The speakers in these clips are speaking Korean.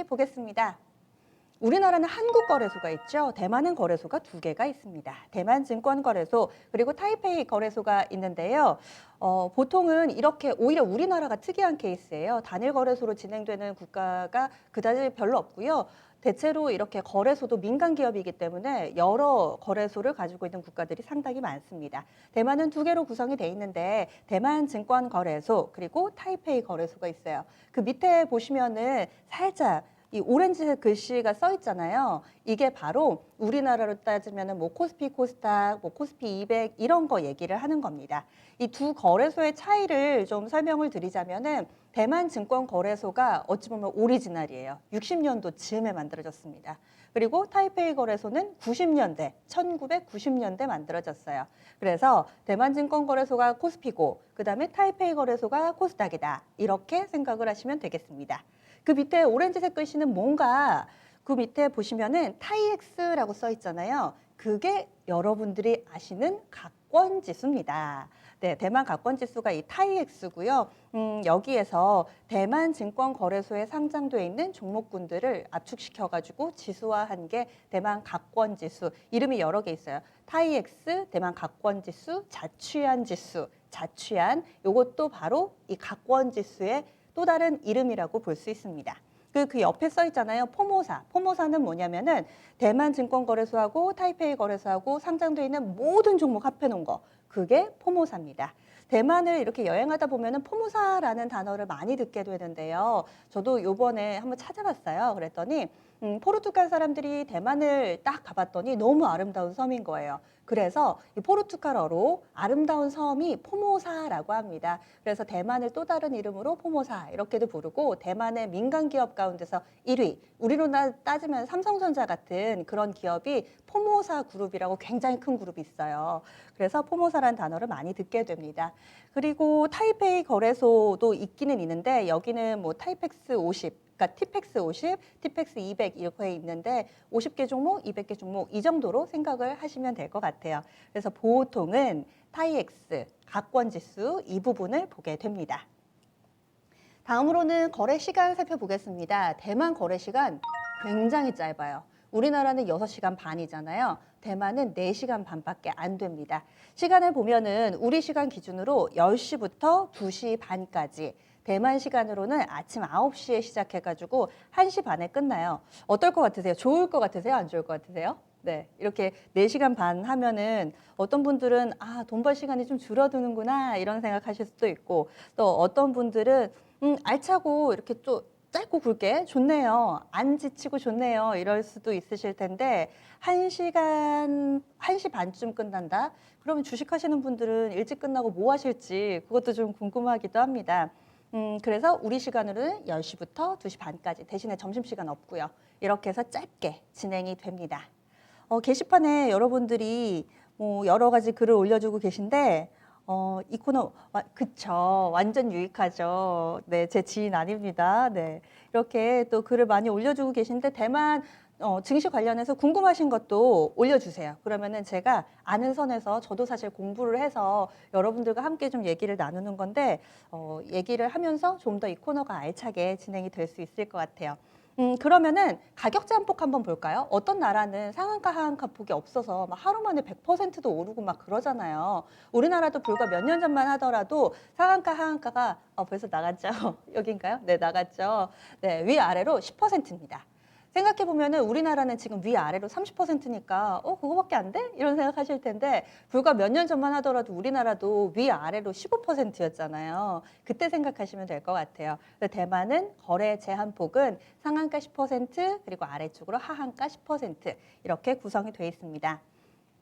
보겠습니다. 우리나라는 한국 거래소가 있죠. 대만은 거래소가 두 개가 있습니다. 대만 증권거래소 그리고 타이페이 거래소가 있는데요. 보통은 이렇게 오히려 우리나라가 특이한 케이스예요. 단일 거래소로 진행되는 국가가 그다지 별로 없고요. 대체로 이렇게 거래소도 민간 기업이기 때문에 여러 거래소를 가지고 있는 국가들이 상당히 많습니다. 대만은 두 개로 구성이 돼 있는데 대만 증권거래소 그리고 타이페이 거래소가 있어요. 그 밑에 보시면은 살짝 이 오렌지색 글씨가 써 있잖아요. 이게 바로 우리나라로 따지면은 뭐 코스피 코스닥, 뭐 코스피 200 이런 거 얘기를 하는 겁니다. 이 두 거래소의 차이를 좀 설명을 드리자면은 대만 증권거래소가 어찌 보면 오리지널이에요. 60년도 즈음에 만들어졌습니다. 그리고 타이페이 거래소는 90년대, 1990년대 만들어졌어요. 그래서 대만 증권거래소가 코스피고 그다음에 타이페이 거래소가 코스닥이다. 이렇게 생각을 하시면 되겠습니다. 그 밑에 오렌지색 글씨는 뭔가 그 밑에 보시면은 타이엑스라고 써 있잖아요. 그게 여러분들이 아시는 각권 지수입니다. 네, 대만 각권 지수가 이 타이엑스고요. 여기에서 대만 증권거래소에 상장돼 있는 종목군들을 압축시켜가지고 지수화한 게 대만 각권 지수. 이름이 여러 개 있어요. 타이엑스, 대만 각권 지수, 자취안 지수, 자취안. 요것도 바로 이 각권 지수의 또 다른 이름이라고 볼 수 있습니다. 그 옆에 써 있잖아요. 포모사. 포모사는 뭐냐면은 대만 증권거래소하고 타이페이 거래소하고 상장되어 있는 모든 종목 합해 놓은 거. 그게 포모사입니다. 대만을 이렇게 여행하다 보면은 포모사라는 단어를 많이 듣게 되는데요. 저도 요번에 한번 찾아봤어요. 그랬더니 포르투갈 사람들이 대만을 딱 가봤더니 너무 아름다운 섬인 거예요. 그래서 이 포르투갈어로 아름다운 섬이 포모사라고 합니다. 그래서 대만을 또 다른 이름으로 포모사 이렇게도 부르고 대만의 민간 기업 가운데서 1위, 우리로 따지면 삼성전자 같은 그런 기업이 포모사 그룹이라고 굉장히 큰 그룹이 있어요. 그래서 포모사라는 단어를 많이 듣게 됩니다. 그리고 타이페이 거래소도 있기는 있는데 여기는 뭐 타이펙스 50, 그러니까 티펙스 50, 티펙스 200 이렇게 있는데 50개 종목, 200개 종목 이 정도로 생각을 하시면 될 것 같아요. 그래서 보통은 타이엑스, 각권지수 이 부분을 보게 됩니다. 다음으로는 거래 시간 살펴보겠습니다. 대만 거래 시간 굉장히 짧아요. 우리나라는 6시간 반이잖아요. 대만은 4시간 반밖에 안 됩니다. 시간을 보면은 우리 시간 기준으로 10시부터 2시 반까지 대만 시간으로는 아침 9시에 시작해가지고 1시 반에 끝나요. 어떨 것 같으세요? 좋을 것 같으세요? 안 좋을 것 같으세요? 네, 이렇게 4시간 반 하면은 어떤 분들은 돈 벌 시간이 좀 줄어드는구나 이런 생각하실 수도 있고 또 어떤 분들은 알차고 이렇게 또 짧고 굵게 좋네요. 안 지치고 좋네요. 이럴 수도 있으실 텐데 1시 반쯤 끝난다? 그러면 주식하시는 분들은 일찍 끝나고 뭐 하실지 그것도 좀 궁금하기도 합니다. 그래서 우리 시간으로는 10시부터 2시 반까지 대신에 점심시간 없고요. 이렇게 해서 짧게 진행이 됩니다. 게시판에 여러분들이 뭐 여러 가지 글을 올려주고 계신데 이 코너 그쵸 완전 유익하죠. 네, 제 지인 아닙니다. 네, 이렇게 또 글을 많이 올려주고 계신데 대만 증시 관련해서 궁금하신 것도 올려주세요. 그러면은 제가 아는 선에서 저도 사실 공부를 해서 여러분들과 함께 좀 얘기를 나누는 건데 얘기를 하면서 좀 더 이 코너가 알차게 진행이 될 수 있을 것 같아요. 그러면은 가격 제한폭 한번 볼까요? 어떤 나라는 상한가 하한가 폭이 없어서 막 하루 만에 100%도 오르고 막 그러잖아요. 우리나라도 불과 몇 년 전만 하더라도 상한가 하한가가 벌써 나갔죠? 여긴가요? 네, 나갔죠. 네, 위아래로 10%입니다. 생각해보면은 우리나라는 지금 위아래로 30%니까 그거밖에 안 돼? 이런 생각하실 텐데 불과 몇 년 전만 하더라도 우리나라도 위아래로 15%였잖아요. 그때 생각하시면 될 것 같아요. 대만은 거래 제한폭은 상한가 10% 그리고 아래쪽으로 하한가 10% 이렇게 구성이 되어 있습니다.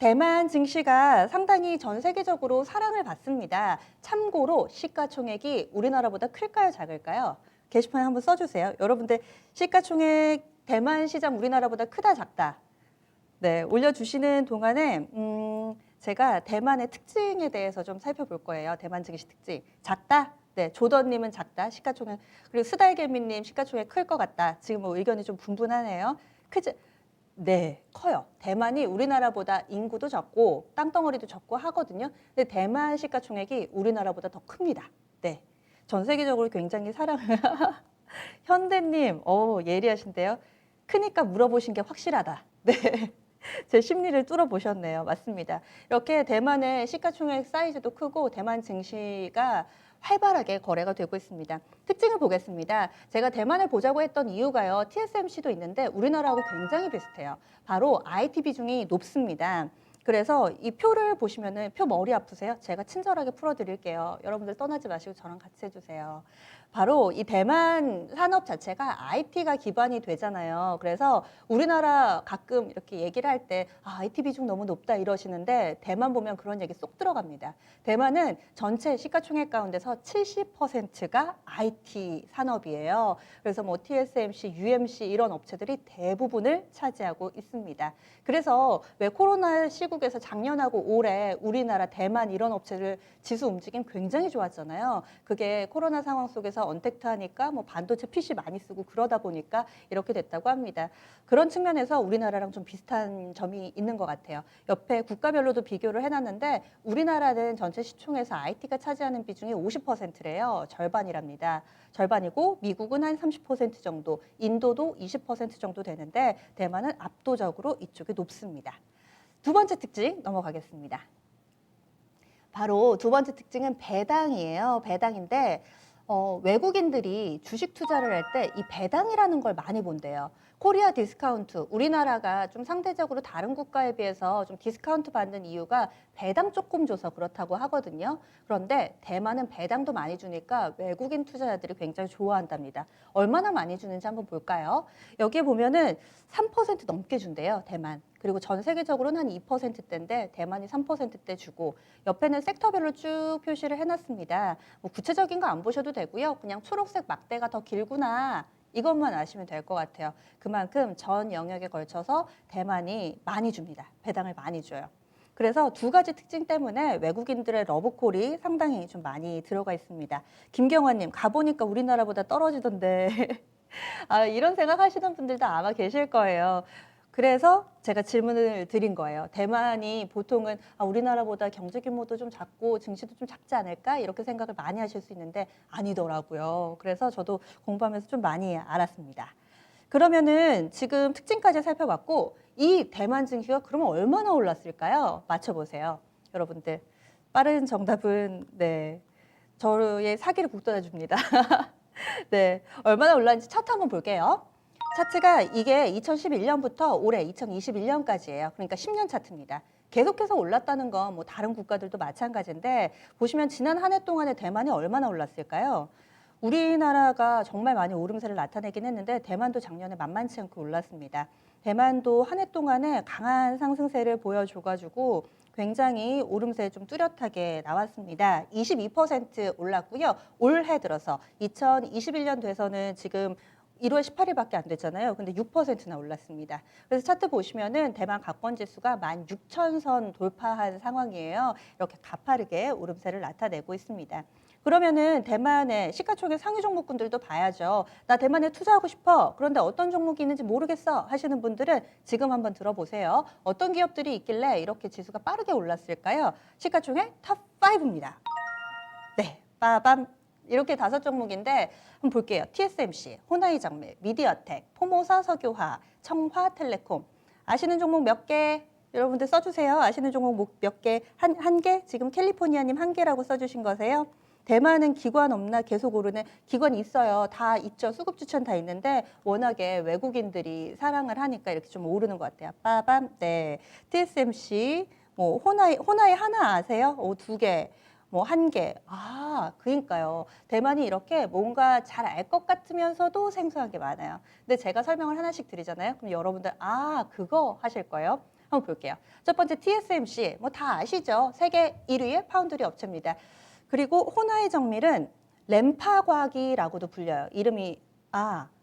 대만 증시가 상당히 전 세계적으로 사랑을 받습니다. 참고로 시가총액이 우리나라보다 클까요, 작을까요? 게시판에 한번 써주세요. 여러분들 시가총액 대만 시장 우리나라보다 크다, 작다? 네, 올려주시는 동안에 제가 대만의 특징에 대해서 좀 살펴볼 거예요. 대만 증시 특징. 작다? 네, 조던님은 작다, 시가총액. 그리고 스달개미님 시가총액 클 것 같다. 지금 뭐 의견이 좀 분분하네요. 크지? 네, 커요. 대만이 우리나라보다 인구도 적고 땅덩어리도 적고 하거든요. 근데 대만 시가총액이 우리나라보다 더 큽니다. 네, 전 세계적으로 굉장히 사랑을 현대님, 예리하신데요. 크니까 물어보신 게 확실하다. 네. 제 심리를 뚫어보셨네요. 맞습니다. 이렇게 대만의 시가총액 사이즈도 크고 대만 증시가 활발하게 거래가 되고 있습니다. 특징을 보겠습니다. 제가 대만을 보자고 했던 이유가요. TSMC도 있는데 우리나라하고 굉장히 비슷해요. 바로 IT 비중이 높습니다. 그래서 이 표를 보시면은 표 머리 아프세요? 제가 친절하게 풀어드릴게요. 여러분들 떠나지 마시고 저랑 같이 해주세요. 바로 이 대만 산업 자체가 IT가 기반이 되잖아요. 그래서 우리나라 가끔 이렇게 얘기를 할 때 IT 비중 너무 높다 이러시는데 대만 보면 그런 얘기 쏙 들어갑니다. 대만은 전체 시가총액 가운데서 70%가 IT 산업이에요. 그래서 뭐 TSMC, UMC 이런 업체들이 대부분을 차지하고 있습니다. 그래서 왜 코로나 시국에서 작년하고 올해 우리나라, 대만 이런 업체들 지수 움직임 굉장히 좋았잖아요. 그게 코로나 상황 속에서 언택트하니까 뭐 반도체 PC 많이 쓰고 그러다 보니까 이렇게 됐다고 합니다. 그런 측면에서 우리나라랑 좀 비슷한 점이 있는 것 같아요. 옆에 국가별로도 비교를 해놨는데 우리나라는 전체 시총에서 IT가 차지하는 비중이 50%래요. 절반이랍니다. 절반이고 미국은 한 30% 정도, 인도도 20% 정도 되는데 대만은 압도적으로 이쪽이 높습니다. 두 번째 특징 넘어가겠습니다. 바로 두 번째 특징은 배당이에요. 배당인데 외국인들이 주식 투자를 할 때 이 배당이라는 걸 많이 본대요. 코리아 디스카운트, 우리나라가 좀 상대적으로 다른 국가에 비해서 좀 디스카운트 받는 이유가 배당 조금 줘서 그렇다고 하거든요. 그런데 대만은 배당도 많이 주니까 외국인 투자자들이 굉장히 좋아한답니다. 얼마나 많이 주는지 한번 볼까요? 여기에 보면은 3% 넘게 준대요, 대만. 그리고 전 세계적으로는 한 2%대인데 대만이 3%대 주고 옆에는 섹터별로 쭉 표시를 해놨습니다. 뭐 구체적인 거 안 보셔도 되고요. 그냥 초록색 막대가 더 길구나. 이것만 아시면 될 것 같아요. 그만큼 전 영역에 걸쳐서 대만이 많이 줍니다. 배당을 많이 줘요. 그래서 두 가지 특징 때문에 외국인들의 러브콜이 상당히 좀 많이 들어가 있습니다. 김경환님, 가보니까 우리나라보다 떨어지던데. 이런 생각 하시는 분들도 아마 계실 거예요. 그래서 제가 질문을 드린 거예요. 대만이 보통은 우리나라보다 경제 규모도 좀 작고 증시도 좀 작지 않을까? 이렇게 생각을 많이 하실 수 있는데 아니더라고요. 그래서 저도 공부하면서 좀 많이 알았습니다. 그러면은 지금 특징까지 살펴봤고 이 대만 증시가 그러면 얼마나 올랐을까요? 맞춰보세요. 여러분들. 빠른 정답은 네, 저의 사기를 북돋아 줍니다. 네, 얼마나 올랐는지 차트 한번 볼게요. 차트가 이게 2011년부터 올해 2021년까지예요. 그러니까 10년 차트입니다. 계속해서 올랐다는 건 뭐 다른 국가들도 마찬가지인데 보시면 지난 한 해 동안에 대만이 얼마나 올랐을까요? 우리나라가 정말 많이 오름세를 나타내긴 했는데 대만도 작년에 만만치 않게 올랐습니다. 대만도 한 해 동안에 강한 상승세를 보여줘가지고 굉장히 오름세 좀 뚜렷하게 나왔습니다. 22% 올랐고요. 올해 들어서 2021년 돼서는 지금 1월 18일밖에 안 됐잖아요. 근데 6%나 올랐습니다. 그래서 차트 보시면은 대만 가권 지수가 16,000선 돌파한 상황이에요. 이렇게 가파르게 오름세를 나타내고 있습니다. 그러면은 대만의 시가총액 상위 종목군들도 봐야죠. 나 대만에 투자하고 싶어. 그런데 어떤 종목이 있는지 모르겠어 하시는 분들은 지금 한번 들어보세요. 어떤 기업들이 있길래 이렇게 지수가 빠르게 올랐을까요? 시가총액 탑 5입니다. 네, 빠밤. 이렇게 5종목인데 한번 볼게요. TSMC, 호나이정밀, 미디어텍, 포모사 석유화, 청화텔레콤. 아시는 종목 몇 개? 여러분들 써주세요. 아시는 종목 몇 개? 한 개? 지금 캘리포니아님 한 개라고 써주신 거세요? 대만은 기관 없나 계속 오르네. 기관 있어요. 다 있죠. 수급 추천 다 있는데 워낙에 외국인들이 사랑을 하니까 이렇게 좀 오르는 것 같아요. 빠밤. 네. TSMC, 뭐 호나이 하나 아세요? 두 개. 뭐 한 개. 그러니까요. 대만이 이렇게 뭔가 잘 알 것 같으면서도 생소한 게 많아요. 근데 제가 설명을 하나씩 드리잖아요. 그럼 여러분들 그거 하실 거예요. 한번 볼게요. 첫 번째 TSMC 뭐 다 아시죠? 세계 1위의 파운드리 업체입니다. 그리고 호나이 정밀은 램파과기라고도 불려요. 이름이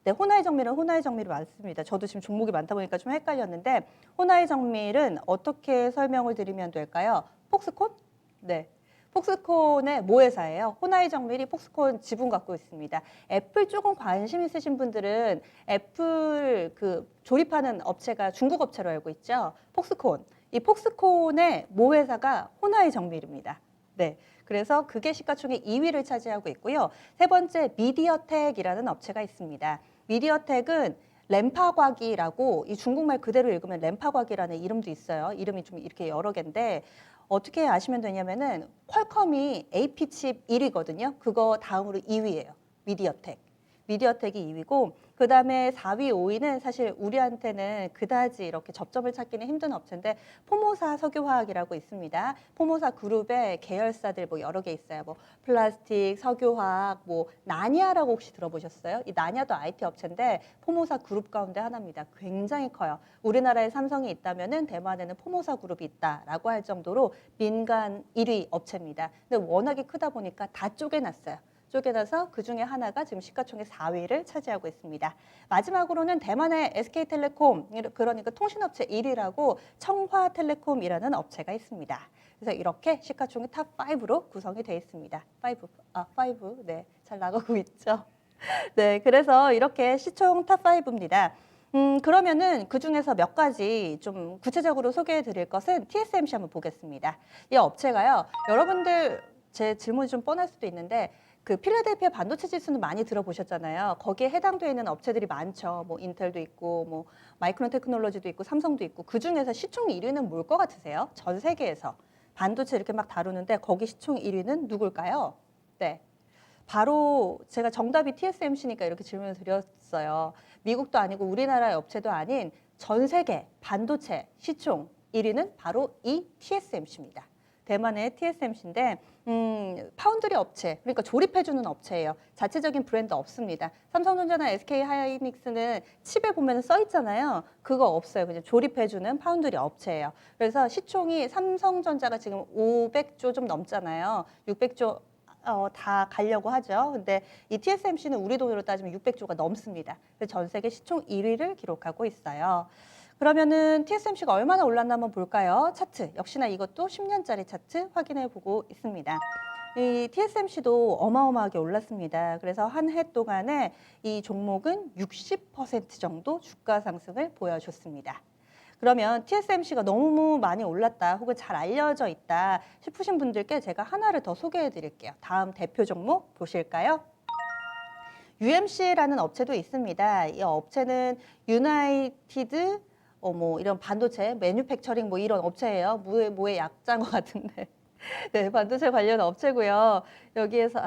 네, 호나이 정밀은 호나이 정밀이 맞습니다. 저도 지금 종목이 많다 보니까 좀 헷갈렸는데 호나이 정밀은 어떻게 설명을 드리면 될까요? 폭스콘? 네. 폭스콘의 모회사예요. 호나이 정밀이 폭스콘 지분 갖고 있습니다. 애플 조금 관심 있으신 분들은 애플 그 조립하는 업체가 중국 업체로 알고 있죠. 폭스콘. 이 폭스콘의 모회사가 호나이 정밀입니다. 네. 그래서 그게 시가총액 2위를 차지하고 있고요. 세 번째 미디어텍이라는 업체가 있습니다. 미디어텍은 램파과기라고 이 중국말 그대로 읽으면 램파과기라는 이름도 있어요. 이름이 좀 이렇게 여러 개인데 어떻게 아시면 되냐면은 퀄컴이 AP칩 1위거든요. 그거 다음으로 2위예요. 미디어텍. 미디어텍이 2위고 그다음에 4위, 5위는 사실 우리한테는 그다지 이렇게 접점을 찾기는 힘든 업체인데 포모사 석유화학이라고 있습니다. 포모사 그룹의 계열사들 뭐 여러 개 있어요. 뭐 플라스틱, 석유화학, 뭐 나냐라고 혹시 들어보셨어요? 이 나냐도 IT 업체인데 포모사 그룹 가운데 하나입니다. 굉장히 커요. 우리나라에 삼성이 있다면은 대만에는 포모사 그룹이 있다라고 할 정도로 민간 1위 업체입니다. 근데 워낙에 크다 보니까 다 쪼개놨어요. 쪼개놔서 그중에 하나가 지금 시가총액 4위를 차지하고 있습니다. 마지막으로는 대만의 SK텔레콤, 그러니까 통신업체 1위라고 청화텔레콤이라는 업체가 있습니다. 그래서 이렇게 시가총액 탑5로 구성이 되어 있습니다. 5, 네, 잘 나가고 있죠. 네, 그래서 이렇게 시총 탑5입니다. 그러면은 그 중에서 몇 가지 좀 구체적으로 소개해 드릴 것은 TSMC 한번 보겠습니다. 이 업체가요, 여러분들 제 질문이 좀 뻔할 수도 있는데 그 필라델피아 반도체 지수는 많이 들어보셨잖아요. 거기에 해당되어 있는 업체들이 많죠. 뭐 인텔도 있고, 뭐 마이크론 테크놀로지도 있고, 삼성도 있고. 그 중에서 시총 1위는 뭘 것 같으세요? 전 세계에서 반도체 이렇게 막 다루는데 거기 시총 1위는 누굴까요? 네, 바로 제가 정답이 TSMC니까 이렇게 질문을 드렸어요. 미국도 아니고 우리나라의 업체도 아닌 전 세계 반도체 시총 1위는 바로 이 TSMC입니다. 대만의 TSMC인데 파운드리 업체, 그러니까 조립해주는 업체예요. 자체적인 브랜드 없습니다. 삼성전자나 SK하이닉스는 칩에 보면 써 있잖아요. 그거 없어요. 그냥 조립해주는 파운드리 업체예요. 그래서 시총이 삼성전자가 지금 500조 좀 넘잖아요. 600조 다 가려고 하죠. 근데 이 TSMC는 우리 돈으로 따지면 600조가 넘습니다. 그래서 전 세계 시총 1위를 기록하고 있어요. 그러면은 TSMC가 얼마나 올랐나 한번 볼까요? 차트, 역시나 이것도 10년짜리 차트 확인해 보고 있습니다. 이 TSMC도 어마어마하게 올랐습니다. 그래서 한 해 동안에 이 종목은 60% 정도 주가 상승을 보여줬습니다. 그러면 TSMC가 너무 많이 올랐다 혹은 잘 알려져 있다 싶으신 분들께 제가 하나를 더 소개해 드릴게요. 다음 대표 종목 보실까요? UMC라는 업체도 있습니다. 이 업체는 유나이티드 뭐 이런 반도체 매뉴팩처링 뭐 이런 업체예요. 뭐의 약자인 것 같은데. 네, 반도체 관련 업체고요. 여기에서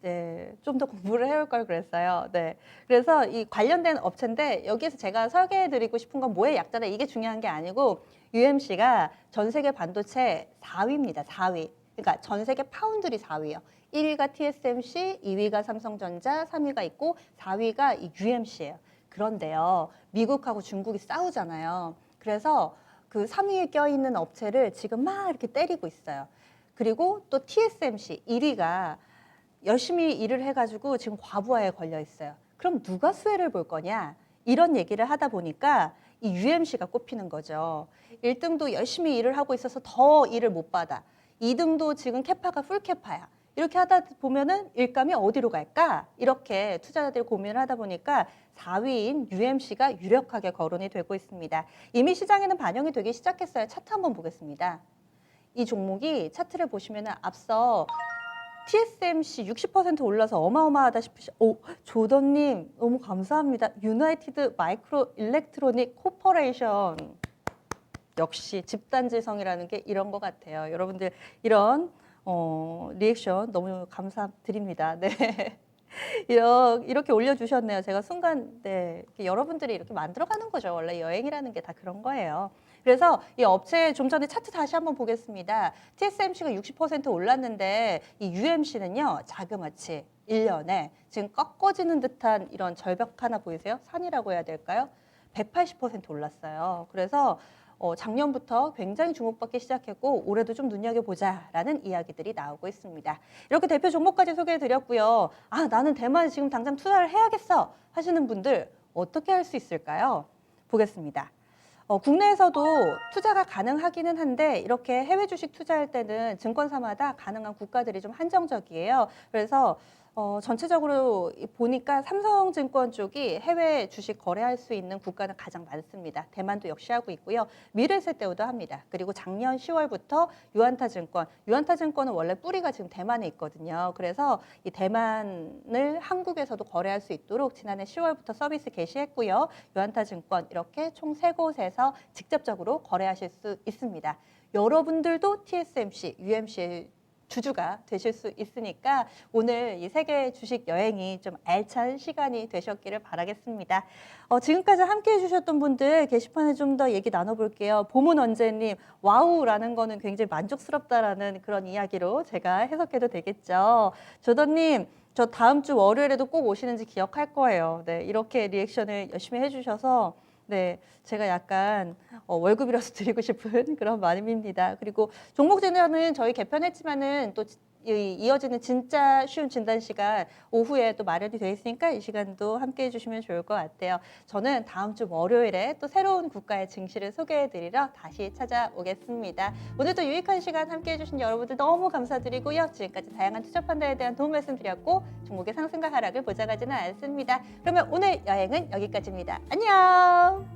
네, 좀 더 공부를 해올 걸 그랬어요. 네, 그래서 이 관련된 업체인데 여기에서 제가 설계해드리고 싶은 건 뭐의 약자다 이게 중요한 게 아니고 UMC가 전 세계 반도체 4위입니다. 4위. 그러니까 전 세계 파운드리 4위요. 1위가 TSMC, 2위가 삼성전자, 3위가 있고 4위가 이 UMC예요. 그런데요, 미국하고 중국이 싸우잖아요. 그래서 그 3위에 껴있는 업체를 지금 막 이렇게 때리고 있어요. 그리고 또 TSMC 1위가 열심히 일을 해가지고 지금 과부하에 걸려 있어요. 그럼 누가 수혜를 볼 거냐? 이런 얘기를 하다 보니까 이 UMC가 꼽히는 거죠. 1등도 열심히 일을 하고 있어서 더 일을 못 받아. 2등도 지금 캐파가 풀캐파야. 이렇게 하다 보면은 일감이 어디로 갈까? 이렇게 투자자들이 고민을 하다 보니까 4위인 UMC가 유력하게 거론이 되고 있습니다. 이미 시장에는 반영이 되기 시작했어요. 차트 한번 보겠습니다. 이 종목이 차트를 보시면은 앞서 TSMC 60% 올라서 어마어마하다 싶으시. 조던님 너무 감사합니다. 유나이티드 마이크로 일렉트로닉 코퍼레이션. 역시 집단지성이라는 게 이런 것 같아요. 여러분들 이런 리액션 너무 감사드립니다. 네. 이렇게 올려주셨네요. 제가 순간, 네, 여러분들이 이렇게 만들어가는 거죠. 원래 여행이라는 게 다 그런 거예요. 그래서 이 업체 좀 전에 차트 다시 한번 보겠습니다. TSMC가 60% 올랐는데 이 UMC는요, 자그마치 1년에 지금 꺾어지는 듯한 이런 절벽 하나 보이세요? 산이라고 해야 될까요? 180% 올랐어요. 그래서 작년부터 굉장히 주목받기 시작했고 올해도 좀 눈여겨보자라는 이야기들이 나오고 있습니다. 이렇게 대표 종목까지 소개해드렸고요. 나는 대만에 지금 당장 투자를 해야겠어 하시는 분들 어떻게 할 수 있을까요? 보겠습니다. 국내에서도 투자가 가능하기는 한데 이렇게 해외 주식 투자할 때는 증권사마다 가능한 국가들이 좀 한정적이에요. 그래서 전체적으로 보니까 삼성증권 쪽이 해외 주식 거래할 수 있는 국가는 가장 많습니다. 대만도 역시 하고 있고요. 미래세대우도 합니다. 그리고 작년 10월부터 유한타증권은 원래 뿌리가 지금 대만에 있거든요. 그래서 이 대만을 한국에서도 거래할 수 있도록 지난해 10월부터 서비스 개시했고요. 유한타증권 이렇게 총 3곳에서 직접적으로 거래하실 수 있습니다. 여러분들도 TSMC, UMC의 주주가 되실 수 있으니까 오늘 이 세계 주식 여행이 좀 알찬 시간이 되셨기를 바라겠습니다. 지금까지 함께 해주셨던 분들 게시판에 좀 더 얘기 나눠볼게요. 봄은 언제님, 와우라는 거는 굉장히 만족스럽다라는 그런 이야기로 제가 해석해도 되겠죠. 조던님, 저 다음 주 월요일에도 꼭 오시는지 기억할 거예요. 네, 이렇게 리액션을 열심히 해주셔서 네, 제가 약간 월급이라서 드리고 싶은 그런 마음입니다. 그리고 종목 진단은 저희 개편했지만은 또 이어지는 진짜 쉬운 진단 시간 오후에 또 마련이 되어 있으니까 이 시간도 함께 해주시면 좋을 것 같아요. 저는 다음 주 월요일에 또 새로운 국가의 증시를 소개해드리러 다시 찾아오겠습니다. 오늘도 유익한 시간 함께 해주신 여러분들 너무 감사드리고요. 지금까지 다양한 투자 판단에 대한 도움 말씀드렸고 종목의 상승과 하락을 보장하지는 않습니다. 그러면 오늘 여행은 여기까지입니다. 안녕!